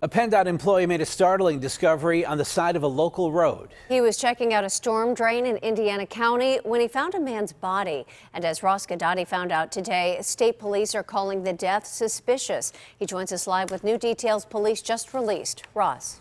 A PennDOT employee made a startling discovery on the side of a local road. He was checking out a storm drain in Indiana County when he found a man's body. And as Ross Guidotti found out today, state police are calling the death suspicious. He joins us live with new details police just released. Ross.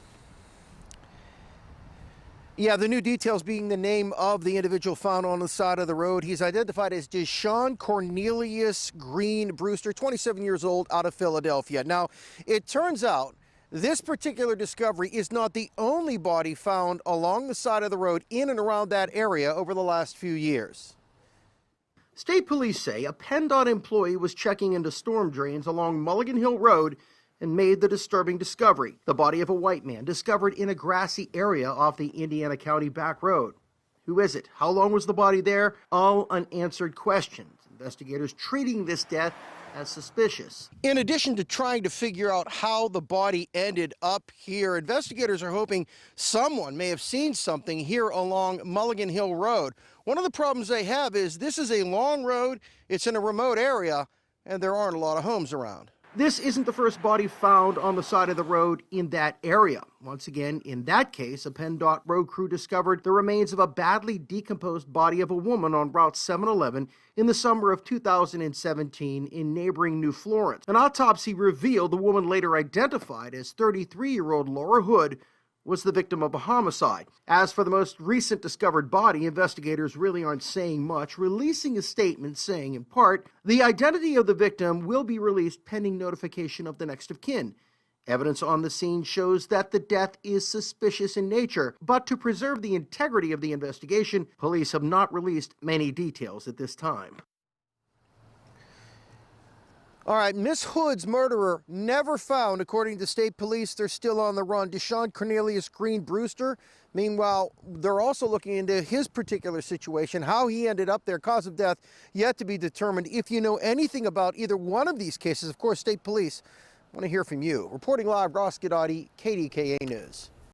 Yeah, the new details being the name of the individual found on the side of the road. He's identified as Deshaun Cornelius Green Brewster, 27 years old, out of Philadelphia. Now, it turns out this particular discovery is not the only body found along the side of the road in and around that area over the last few years. State police say a PennDOT employee was checking into storm drains along Mulligan Hill Road and made the disturbing discovery. The body of a white man discovered in a grassy area off the Indiana County back road. Who is it? How long was the body there? All unanswered questions. Investigators treating this death as suspicious. In addition to trying to figure out how the body ended up here, investigators are hoping someone may have seen something here along Mulligan Hill Road. One of the problems they have is this is a long road, it's in a remote area, and there aren't a lot of homes around. This isn't the first body found on the side of the road in that area. Once again, in that case, a PennDOT road crew discovered the remains of a badly decomposed body of a woman on Route 711 in the summer of 2017 in neighboring New Florence. An autopsy revealed the woman, later identified as 33-year-old Laura Hood, was the victim of a homicide. As for the most recent discovered body, investigators really aren't saying much, releasing a statement saying, in part, the identity of the victim will be released pending notification of the next of kin. Evidence on the scene shows that the death is suspicious in nature, but to preserve the integrity of the investigation, police have not released many details at this time. All right, Miss Hood's murderer never found. According to state police, they're still on the run. Deshaun Cornelius Green Brewster, meanwhile, they're also looking into his particular situation, how he ended up there, cause of death yet to be determined. If you know anything about either one of these cases, of course, state police want to hear from you. Reporting live, Ross Guidotti, KDKA News.